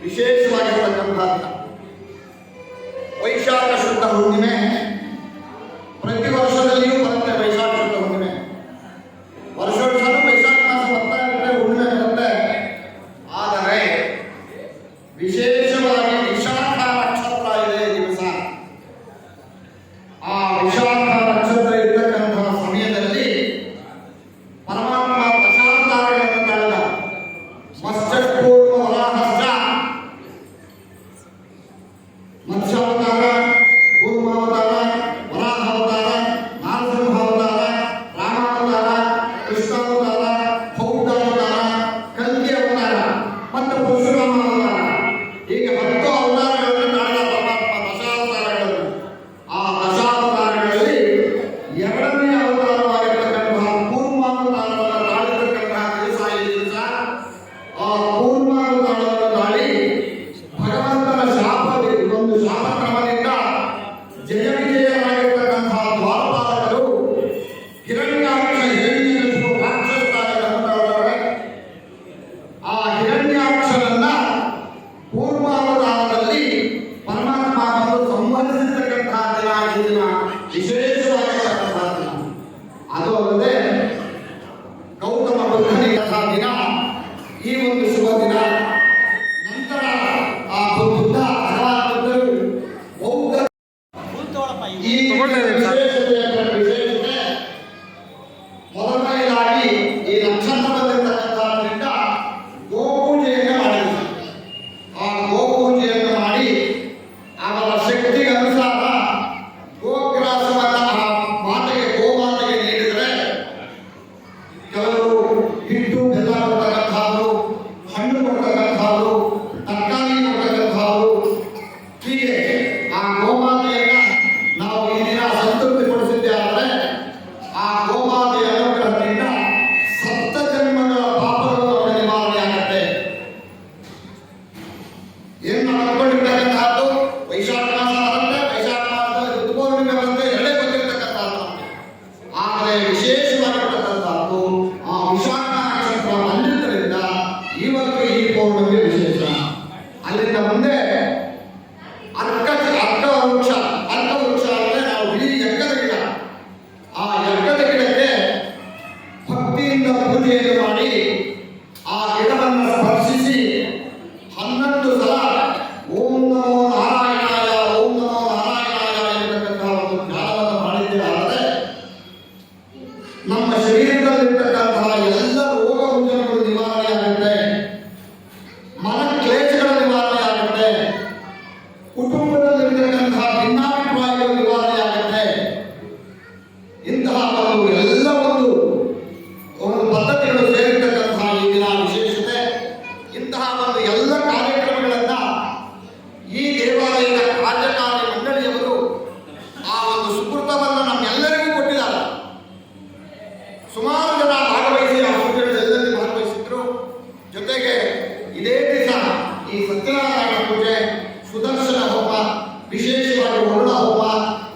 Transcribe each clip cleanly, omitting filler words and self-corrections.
ವಿಶೇಷವಾಗಿರತಕ್ಕಂಥ ವೈಶಾಖ ಶುದ್ಧ ಹುಣ್ಣಿಮೆ ಪ್ರತಿ ವರ್ಷದಲ್ಲಿಯೂ ಬರುತ್ತೆ. ವೈಶಾಖ ಶುದ್ಧ ಹುಣ್ಣಿಮೆ ವರ್ಷೋತ್ಸವ ವೈಶಾಖ ಮಾಸ ಬರ್ತಾ ಇರುತ್ತೆ, ಹುಣ್ಣಿಮೆ ಬರುತ್ತೆ. ಆದರೆ ವಿಶೇಷವಾಗಿ ವಿಶಾಖ ನಕ್ಷತ್ರ ಇದೆ ದಿವಸ. ಆ ವಿಶಾಖ ನಕ್ಷತ್ರ ಇರ್ತಕ್ಕಂತಹ ಸಮಯದಲ್ಲಿ ಪರಮಾತ್ಮ ದಶಾವತಾರಗಳನ್ನು ತಾಳಿದ. ಮತ್ಸ್ಯಪೂರ್ವ ವರಾಹಸ್ಯ, ಮತ್ಸ್ಯಾವತಾರ, ಕೂರ್ಮಾವತಾರ, ವರಾಹಾವತಾರ, ನರಸಿಂಹಾವತಾರ, ರಾಮಾವತಾರ, ಕೃಷ್ಣಾವತಾರ, ಬೌದ್ಧಾವತಾರ, ಕಲ್ಕಿ ಅವತಾರ ಮತ್ತು ಪರಶುರಾಮ ಅವತಾರ. ಹೀಗೆ 10 ಅವತಾರಗಳನ್ನು ತಾಳಿದ ಪರಮಾತ್ಮ, ದಶಾವತಾರಗಳನ್ನು. ಆ ದಶಾವತಾರಗಳಲ್ಲಿ ಎರಡನೇ ಅವತಾರವಾಗಿರ್ತಕ್ಕಂತಹ ಕೂರ್ಮಾವತಾರವನ್ನು ತಾಳಿರ್ತಕ್ಕಂತಹ ದಿವಸ ಈ ದಿವಸ. ಆ ಕೂರ್ಮಾವತಾರವನ್ನು ತಾಳಿ ಭಗವಂತನ ಶಾಪ, ಒಂದು ಶಾಪ ಕ್ರಮದಿಂದ ಜಯ ವಿಜಯರಾಗಿರ್ತಕ್ಕಂತಹ ದ್ವಾರಪಾಲಕರು ಹಿರಣ್ಯಾಕ್ಷ ಹಿರಣ್ಯಕಶಿಪು ರಾಕ್ಷಸರಾಗಿದ್ದಾರೆ. ಆ ಹಿರಣ್ಯಾಕ್ಷರನ್ನ ಕೂರ್ಮಾವತಾರದಲ್ಲಿ ಪರಮಾತ್ಮ ಬಂದು ಸಂಹರಿಸಿರ್ತಕ್ಕಂತಹ ದಿನ ಈ ದಿನ, ವಿಶೇಷವಾಗಿರ್ತಕ್ಕಂತಹ ದಿನ. ಅದು ಅಲ್ಲದೆ ಗೌತಮ ಬುದ್ಧನಿಂತಹ ದಿನ ಈ ಒಂದು ಶುಭ ದಿನ. ನಂತರ ಆ ಬುದ್ಧ ಬೌದ್ಧ ಈ ವಿಶೇಷತೆ ಮೊದಲನೇದಾಗಿ ಈ ನಕ್ಷತ್ರ ಬಂದಿರತಕ್ಕಂಥದ್ರಿಂದ ಗೋಪೂಜೆಯನ್ನು ಮಾಡಿದರು. ಆ ಗೋಪೂಜೆಯನ್ನು ಮಾಡಿ ಅವರ ಶಕ್ತಿಗೆ ಅನುಸಾರ ಗೋಗ್ರಾಸವನ್ನು ಆ ಮಾತೆಗೆ, ಗೋಮಾತೆಗೆ ನೀಡಿದರೆ ಕೆಲವರು ಹಿಟ್ಟು ಬೆಲ್ಲ ಕೊಡ್ತಕ್ಕಂಥವ್ರು, ಹಣ್ಣು ಕೊಡ್ತಕ್ಕಂಥವ್ರು, ತರಕಾರಿ ಕೊಡ್ತಕ್ಕಂಥವ್ರು. ಹೀಗೆ ಆ ಗೋಮಾತೆಯನ್ನ ನಾವು ಈ ದಿನ ಸಂತೃಪ್ತಿಪಡಿಸಿದ್ದೇ ಆದರೆ ಆ ಗೋಮಾತೆಯ ಅನುಗ್ರಹದಿಂದ 7 ಜನ್ಮಗಳ ಪಾಪಗಳು ಅವರ ನಿವಾರಣೆ ಆಗುತ್ತೆ. ಏನು ಅಂದ್ಕೊಂಡಿರ್ತಕ್ಕಂಥದ್ದು, ವೈಶಾಖ ಮಾಸ ಬರುತ್ತೆ, ವೈಶಾಖ ಮಾಸದ ಋತು ಪೌರ್ಣಿಮೆ ಬರುತ್ತೆ, ಎರಡೇ ಬಂದಿರತಕ್ಕಂಥದ್ದು. ಆದರೆ ವಿಶೇಷವಾಗಿರ್ತಕ್ಕಂಥದ್ದು ಆ ವಿಶಾಖ ನಕ್ಷತ್ರ ಬಂದಿದ್ದರಿಂದ ಇವತ್ತು ಈ ಪೌರ್ಣಿಮೆ ವಿಶೇಷ. ಅಲ್ಲಿಂದ ಮುಂದೆ ಅರ್ಕ ವೃಕ್ಷ. ಅರ್ಕ ವೃಕ್ಷ ಅಂದರೆ ನಾವು ಇಡೀ ಎಕ್ಕದ ಗಿಡ. ಆ ಎಕ್ಕದ ಗಿಡಕ್ಕೆ ಭಕ್ತಿಯಿಂದ ಪೂಜೆಯನ್ನು ಮಾಡಿ ಆ ಗಿಡವನ್ನು ಸ್ಪರ್ಶಿಸಿ 11 ಸಲ ಓಂ ನಮೋ ನಾರಾಯಣಾಯ, ಓಂ ನಮೋ ನಾರಾಯಣಾಯ ಎಂಬತಕ್ಕಂತಹ ಒಂದು ಧ್ಯಾನವನ್ನು ಮಾಡಿದ್ದೇ ಆದರೆ ನಮ್ಮ ಶರೀರದಲ್ಲಿರ್ತಕ್ಕಂತಹ ಎಲ್ಲ ರೋಗ ರುಜಿನಗಳು ನಿವಾರಣೆ ಆಗುತ್ತೆ, ಮನ ಕ್ಲೇಶಗಳ ನಿವಾರಣೆ ಆಗುತ್ತೆ, ಕುಟುಂಬದಲ್ಲಿರ್ತಕ್ಕಂತಹ ಭಿನ್ನಾಭಿಪ್ರಾಯಗಳು ನಿವಾರಣೆ ಆಗುತ್ತೆ. ಇಂತಹ ಒಂದು ಎಲ್ಲ ಒಂದು ಪದ್ಧತಿಗಳು ಸೇರಿರ್ತಕ್ಕಂತಹ ಈ ದಿನ ವಿಶೇಷತೆ. ಇಂತಹ ಒಂದು ಎಲ್ಲ ಕಾರ್ಯಕ್ರಮಗಳನ್ನ ಈ ದೇವಾಲಯದ ಕಾರ್ಯಕಾರಿ ಮಂಡಳಿಯವರು ಆ ಒಂದು ಸುಕೃತವನ್ನು ನಮ್ಮೆಲ್ಲರಿಗೂ ಕೊಟ್ಟಿದ್ದಾರೆ. ಸುಮಾರು ಜನ ಭಾಗವಹಿಸಿ ಆ ಪೂಜೆಗಳೆಲ್ಲರಲ್ಲಿ ಭಾಗವಹಿಸಿದ್ರು. ಜೊತೆಗೆ ಇದೇ ದಿವಸ ಈ ಸತ್ಯನಾರಾಯಣ ಪೂಜೆ, ಸುದರ್ಶನ ಹೋಮ, ವಿಶೇಷವಾಗಿ ವರುಣ ಹೋಮ,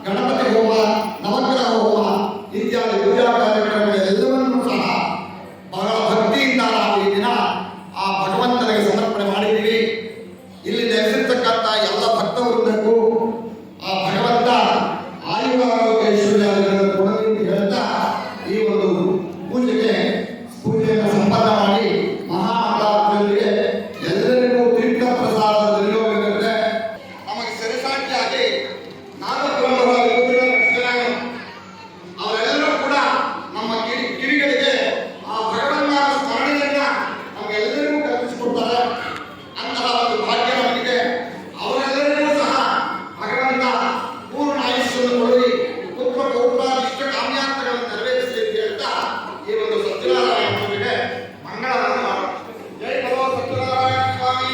ಗಣಪತಿ ಹೋಮ, ನವಗ್ರಹ ಹೋಮ ಇತ್ಯಾದಿ ಪೂಜಾ ಕಾರ್ಯಕ್ರಮಗಳೆಲ್ಲವನ್ನೂ ಸಹ ಬಹಳ ಭಕ್ತಿಯಿಂದ ನಾವು ಈ ದಿನ ಆ ಭಗವಂತನಿಗೆ ಸಮರ್ಪಣೆ ಮಾಡಿದ್ದೀವಿ. ಇಲ್ಲಿ ನೆಲೆಸಿರ್ತಕ್ಕಂಥ ಎಲ್ಲ ಭಕ್ತವೃಂದಕ್ಕೂ ಆ ಭಗವಂತ ಆಯುರಾರೋಗ್ಯ ಐಶ್ವರ್ಯಗಳನ್ನು ಕೊಡಲಿ ಅಂತ ಹೇಳ್ತಾ ಈ ಒಂದು ಪೂಜೆಯನ್ನು ಸಂಪನ್ನ ಮಾಡಿ ಮಹಾಮಂಗಳಾರತಿಯೊಂದಿಗೆ ಎಲ್ಲರಿಗೂ ತೀರ್ಥ ಪ್ರಸಾದದ ವಿನಿಯೋಗವಿರುತ್ತೆ. ನಮಗೆ ಸರಿಸಾಟಿಯಾಗಿ 4 ಅವರೆಲ್ಲರೂ ಕೂಡ ನಮ್ಮ ಕಿವಿಗಳಿಗೆ ಆ ಭಗವಂತನ ಸ್ಮರಣೆಯನ್ನ ನಮಗೆಲ್ಲರಿಗೂ ಕಲ್ಪಿಸಿಕೊಡ್ತಾರೆ. ಅಂತಹ ಒಂದು ಭಾಗ್ಯ ನಮಗಿದೆ. ಅವರೆಲ್ಲರಿಗೂ ಸಹ ಭಗವಂತ ಪೂರ್ಣ ಆಯುಷ್ಯನ್ನು ಕೊಡಲಿ, ಪುತ್ರ ಪೌತ್ರಾದಿಷ್ಟ ಕಾಮ್ಯಾರ್ಥಗಳನ್ನು ನೆರವೇರಿಸಲಿ ಅಂತ ಹೇಳ್ತಾ ಈ ಒಂದು ಸತ್ಯನಾರಾಯಣ ಪೂಜೆಗೆ ಮಂಗಳವನ್ನು ಮಾಡೋಣ. ಜೈ ಭಗವ ಸತ್ಯನಾರಾಯಣ ಸ್ವಾಮಿ.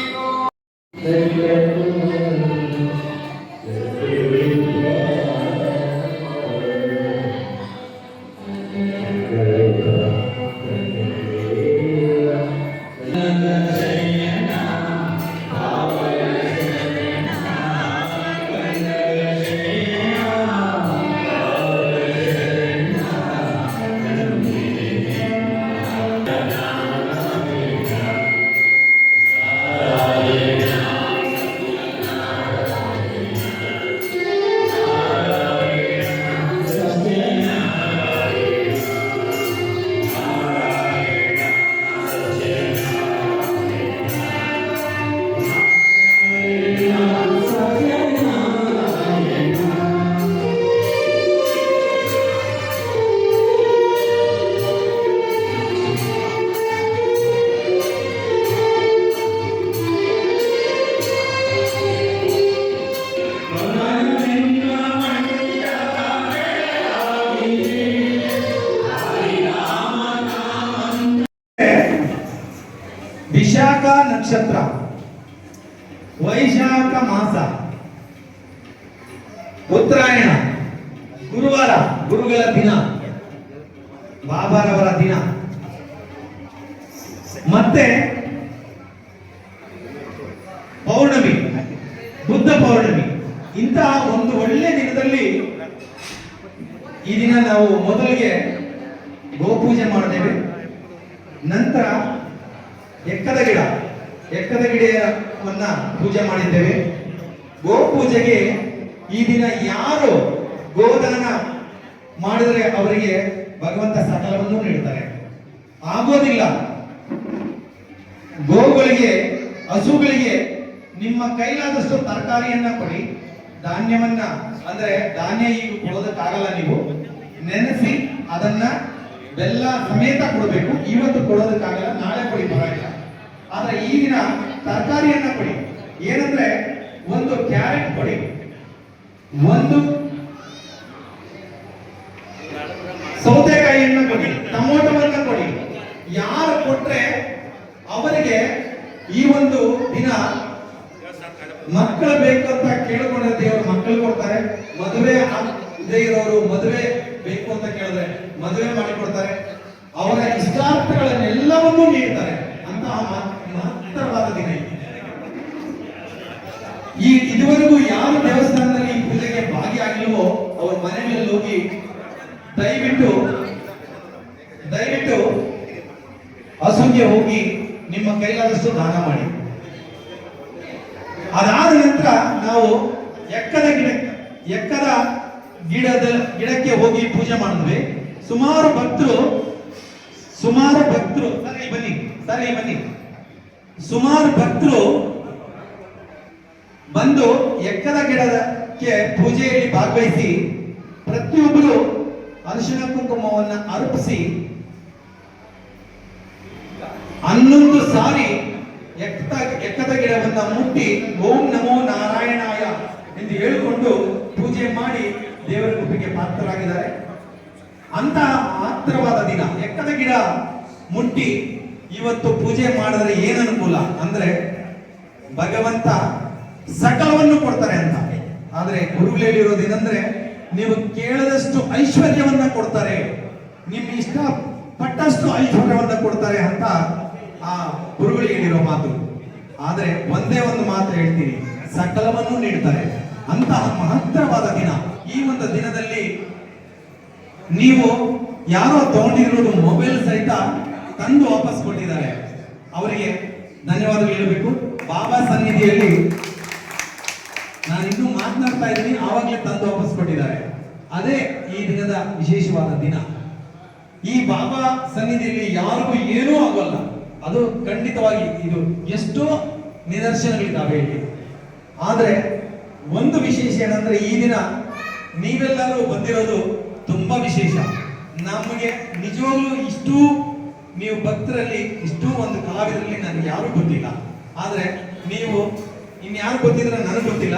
Hare ನಕ್ಷತ್ರ, ವೈಶಾಖ ಮಾಸ, ಉತ್ತರಾಯಣ, ಗುರುವಾರ, ಗುರುಗಳ ದಿನ, ಬಾಬಾರವರ ದಿನ, ಮತ್ತೆ ಪೌರ್ಣಮಿ, ಬುದ್ಧ ಪೌರ್ಣಮಿ. ಇಂತಹ ಒಂದು ಒಳ್ಳೆ ದಿನದಲ್ಲಿ ಈ ದಿನ ನಾವು ಮೊದಲಿಗೆ ಗೋಪೂಜೆ ಮಾಡ್ತೇವೆ. ನಂತರ ಎಕ್ಕದ ಗಿಡವನ್ನ ಪೂಜೆ ಮಾಡಿದ್ದೇವೆ. ಗೋಪೂಜೆಗೆ ಈ ದಿನ ಯಾರು ಗೋದಾನ ಮಾಡಿದರೆ ಅವರಿಗೆ ಭಗವಂತ ಸಕಲವನ್ನು ನೀಡುತ್ತಾರೆ. ಆಗೋದಿಲ್ಲ, ಗೋಗಳಿಗೆ, ಹಸುಗಳಿಗೆ ನಿಮ್ಮ ಕೈಲಾದಷ್ಟು ತರಕಾರಿಯನ್ನ ಕೊಡಿ, ಧಾನ್ಯವನ್ನ, ಅಂದ್ರೆ ಧಾನ್ಯ ಈಗ ಕೊಡೋದಕ್ಕಾಗಲ್ಲ, ನೀವು ನೆನೆಸಿ ಅದನ್ನ ಬೆಲ್ಲ ಸಮೇತ ಕೊಡಬೇಕು. ಇವತ್ತು ಕೊಡೋದಕ್ಕಾಗಲ್ಲ, ನಾಳೆ ಕೊಡಿ, ಪರವಾಗಿಲ್ಲ. ಆದ್ರೆ ಈ ದಿನ ತರಕಾರಿಯನ್ನ ಕೊಡಿ. ಏನಂದ್ರೆ ಒಂದು ಕ್ಯಾರೆಟ್ ಕೊಡಿ, ಒಂದು ಸೌತೆಕಾಯಿಯನ್ನ ಕೊಡಿ, ಟೊಮೊಟೊವನ್ನ ಕೊಡಿ. ಯಾರು ಕೊಟ್ರೆ ಅವರಿಗೆ ಈ ಒಂದು ದಿನ ಮಕ್ಕಳು ಬೇಕು ಅಂತ ಕೇಳಿಕೊಂಡ್ರೆ ದೇವರು ಮಕ್ಕಳು ಕೊಡ್ತಾರೆ. ಮದುವೆ ಇದೇ ಇರೋರು ಮದುವೆ ಬೇಕು ಅಂತ ಕೇಳಿದ್ರೆ ಮದುವೆ ಮಾಡಿಕೊಡ್ತಾರೆ. ಅವರ ಇಷ್ಟಾರ್ಥಗಳನ್ನೆಲ್ಲವನ್ನೂ ನೀಡ್ತಾರೆ. ಅಂತಹ ಮಹತ್ತರವಾದ ದಿನ ಈ ಇದುವರೆಗೂ ಯಾವ ದೇವಸ್ಥಾನದಲ್ಲಿ ಈ ಪೂಜೆಗೆ ಭಾಗಿಯಾಗಿಲ್ವೋ ಅವ್ರ ಮನೆಗಳಲ್ಲಿ ಹೋಗಿ ದಯವಿಟ್ಟು ಹಸುಗೆ ಹೋಗಿ ನಿಮ್ಮ ಕೈಲಾದಷ್ಟು ದಾನ ಮಾಡಿ. ಅದಾದ ನಂತರ ನಾವು ಎಕ್ಕದ ಗಿಡಕ್ಕೆ ಹೋಗಿ ಪೂಜೆ ಮಾಡಿದ್ವಿ. ಸುಮಾರು ಭಕ್ತರು ಬನ್ನಿ, ಸುಮಾರು ಭಕ್ತರು ಬಂದು ಎಕ್ಕದ ಗಿಡಕ್ಕೆ ಪೂಜೆಯಲ್ಲಿ ಭಾಗವಹಿಸಿ ಪ್ರತಿಯೊಬ್ಬರು ಅರಿಶಿಣ ಕುಂಕುಮವನ್ನು ಅರ್ಪಿಸಿ 11 ಸಾರಿ ಎಕ್ಕದ ಗಿಡವನ್ನ ಮುಟ್ಟಿ ಓಂ ನಮೋ ನಾರಾಯಣಾಯ ಎಂದು ಹೇಳಿಕೊಂಡು ಪೂಜೆ ಮಾಡಿ ದೇವರ ಕೃಪೆಗೆ ಪಾತ್ರರಾಗಿದ್ದಾರೆ. ಅಂತಹ ಮಾತ್ರವಾದ ದಿನ ಎಕ್ಕದ ಗಿಡ ಮುಟ್ಟಿ ಇವತ್ತು ಪೂಜೆ ಮಾಡಿದ್ರೆ ಏನು ಅನುಕೂಲ ಅಂದ್ರೆ ಭಗವಂತ ಸಕಲವನ್ನು ಕೊಡ್ತಾರೆ ಅಂತ. ಆದ್ರೆ ಗುರುಗಳು ಹೇಳಿರೋದೇನೆಂದ್ರೆ ನೀವು ಕೇಳದಷ್ಟು ಐಶ್ವರ್ಯವನ್ನ ಕೊಡ್ತಾರೆ, ನಿಮ್ಮ ಇಷ್ಟ ಪಟ್ಟಷ್ಟು ಐಶ್ವರ್ಯವನ್ನ ಕೊಡ್ತಾರೆ ಅಂತ ಆ ಗುರುಗಳು ಹೇಳಿರೋ ಮಾತು. ಆದ್ರೆ ಒಂದೇ ಒಂದು ಮಾತು ಹೇಳ್ತೀನಿ, ಸಕಲವನ್ನು ನೀಡ್ತಾರೆ. ಅಂತಹ ಮಹತ್ತರವಾದ ದಿನ. ಈ ಒಂದು ದಿನದಲ್ಲಿ ನೀವು ಯಾರೋ ತಗೊಂಡಿರೋದು ಮೊಬೈಲ್ ಸಹಿತ ತಂದು ವಾಪಸ್ ಕೊಟ್ಟಿದ್ದಾರೆ, ಅವರಿಗೆ ಧನ್ಯವಾದಗಳು ಹೇಳಬೇಕು. ಬಾಬಾ ಸನ್ನಿಧಿಯಲ್ಲಿ ನಾನು ಇನ್ನೂ ಮಾತನಾಡ್ತಾ ಇದ್ದೀನಿ, ಆವಾಗಲೇ ತಂದು ವಾಪಸ್ ಕೊಟ್ಟಿದ್ದಾರೆ. ಅದೇ ಈ ದಿನದ ವಿಶೇಷವಾದ ದಿನ. ಈ ಬಾಬಾ ಸನ್ನಿಧಿಯಲ್ಲಿ ಯಾರಿಗೂ ಏನೂ ಆಗೋಲ್ಲ, ಅದು ಖಂಡಿತವಾಗಿ. ಇದು ಎಷ್ಟೋ ನಿದರ್ಶನಗಳಿದ್ದಾವೆ ಇಲ್ಲಿ. ಆದ್ರೆ ಒಂದು ವಿಶೇಷ ಏನಂದ್ರೆ ಈ ದಿನ ನೀವೆಲ್ಲರೂ ಬಂದಿರೋದು ತುಂಬಾ ವಿಶೇಷ. ನಮಗೆ ನಿಜವಾಗ್ಲೂ ಇಷ್ಟು ನೀವು ಭಕ್ತರಲ್ಲಿ, ಇಷ್ಟು ಒಂದು ಕಲಾವಿದರಲ್ಲಿ ನನಗೆ ಯಾರು ಗೊತ್ತಿಲ್ಲ. ಆದ್ರೆ ನೀವು ಇನ್ಯಾರು ಗೊತ್ತಿದ್ರೆ ನನಗೆ ಗೊತ್ತಿಲ್ಲ.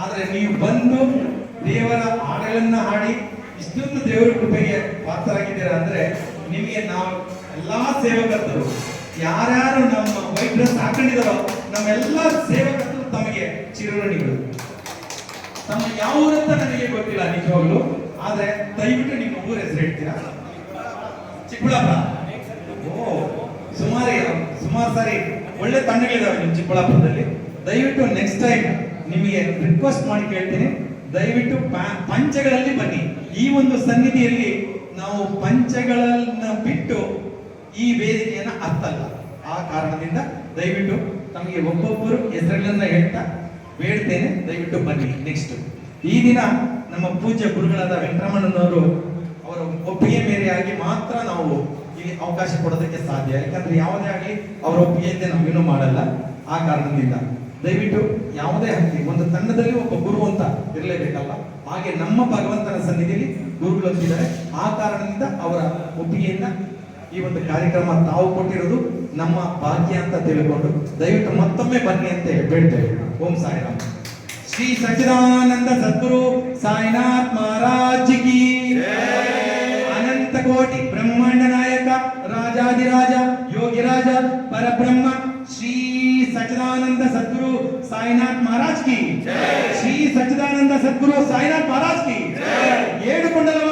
ಆದ್ರೆ ನೀವು ಬಂದು ದೇವರ ಹಾಡುಗಳನ್ನ ಹಾಡಿ ಇಷ್ಟೊಂದು ದೇವರ ಕೃಪೆಗೆ ಪಾತ್ರರಾಗಿದ್ದೀರಾ ಅಂದ್ರೆ ನಿಮಗೆ ನಾವು ಎಲ್ಲಾ ಸೇವಕರ್ತರು, ಯಾರ್ಯಾರು ನಮ್ಮ ವೈಟ್ ಡ್ರೆಸ್ ಹಾಕೊಂಡಿದಾರೋ ನಮ್ಮೆಲ್ಲ ಸೇವಕರು ತಮಗೆ ಚಿರಋಣಿಗಳು. ತಮ್ಮ ಯಾವ ಊರಂತ ನನಗೆ ಗೊತ್ತಿಲ್ಲ ನಿಜವಾಗ್ಲು, ಆದ್ರೆ ದಯವಿಟ್ಟು ನಿಮ್ಮ ಊರ ಹೆಸರು ಹೇಳ್ತೀರಾ? ಚಿಕ್ಕಬಳ್ಳಾಪುರ. ಓ, ಸುಮಾರು ಸಾರಿ ಒಳ್ಳೆ ತಂಡಗಳಿದಾವೆ ನಿಮ್ಮ ಚಿಕ್ಕಬಳ್ಳಾಪುರದಲ್ಲಿ. ದಯವಿಟ್ಟು ನೆಕ್ಸ್ಟ್ ಟೈಮ್ ನಿಮಗೆ ರಿಕ್ವೆಸ್ಟ್ ಮಾಡಿ ಕೇಳ್ತೀನಿ, ದಯವಿಟ್ಟು ಪಂಚಗಳಲ್ಲಿ ಬನ್ನಿ. ಈ ಒಂದು ಸನ್ನಿಧಿಯಲ್ಲಿ ನಾವು ಪಂಚಗಳನ್ನ ಬಿಟ್ಟು ಈ ವೇದಿಕೆಯನ್ನ ಹತ್ತಲ್ಲ. ಆ ಕಾರಣದಿಂದ ದಯವಿಟ್ಟು ತಮಗೆ ಒಬ್ಬೊಬ್ಬರು ಹೆಸರುಗಳನ್ನ ಹೇಳ್ತಾ ಬೇಡ್ತೇನೆ, ದಯವಿಟ್ಟು ಬನ್ನಿ. ನೆಕ್ಸ್ಟ್ ಈ ದಿನ ನಮ್ಮ ಪೂಜ್ಯ ಗುರುಗಳಾದ ವೆಂಕಟರಮಣನವರು ಅವರ ಒಪ್ಪಿಗೆ ಮೇರೆಯಾಗಿ ಮಾತ್ರ ನಾವು ಇಲ್ಲಿ ಅವಕಾಶ ಕೊಡೋದಕ್ಕೆ ಸಾಧ್ಯ. ಯಾಕಂದ್ರೆ ಯಾವುದೇ ಆಗಲಿ ಅವರ ಒಪ್ಪಿಗೆಯಿಂದ ನಾವೇನು ಮಾಡಲ್ಲ. ಆ ಕಾರಣದಿಂದ ದಯವಿಟ್ಟು ಯಾವುದೇ ಹಕ್ಕಿ ಒಂದು ತಂಡದಲ್ಲಿ ಒಬ್ಬ ಗುರು ಅಂತ ಇರಲೇಬೇಕಲ್ಲ. ಹಾಗೆ ನಮ್ಮ ಭಗವಂತನ ಸನ್ನಿಧಿಯಲ್ಲಿ ಗುರುಗಳು ಅಂತಿದ್ದಾರೆ. ಆ ಕಾರಣದಿಂದ ಅವರ ಒಪ್ಪಿಗೆಯಿಂದ ಈ ಒಂದು ಕಾರ್ಯಕ್ರಮ ತಾವು ಕೊಟ್ಟಿರೋದು ನಮ್ಮ ಭಾಗ್ಯ ಅಂತ ತಿಳ್ಕೊಂಡು ದಯವಿಟ್ಟು ಮತ್ತೊಮ್ಮೆ ಬನ್ನಿ ಅಂತ ಬೇಡ್ತೇವೆ. ಓಂ ಸಾಯಿರಾಮ್. ಶ್ರೀ ಸಚ್ಚಿದಾನಂದ ಸದ್ಗುರು ಸಾಯಿನಾಥ್ ಮಹಾರಾಜ್ ಕಿ ಅನಂತ ಕೋಟಿ ಬ್ರಹ್ಮಾಂಡ ನಾಯಕ ರಾಜಾದಿರಾಜ ಯೋಗಿರಾಜ ಪರಬ್ರಹ್ಮ ಶ್ರೀ ಸಚ್ಚಿದಾನಂದ ಸದ್ಗುರು ಸಾಯಿನಾಥ್ ಮಹಾರಾಜ್ ಕಿ ಶ್ರೀ ಸಚ್ಚಿದಾನಂದ ಸದ್ಗುರು ಸಾಯಿನಾಥ್ ಮಹಾರಾಜ್ ಕಿ ಏಳು ಕೊಂಡಲ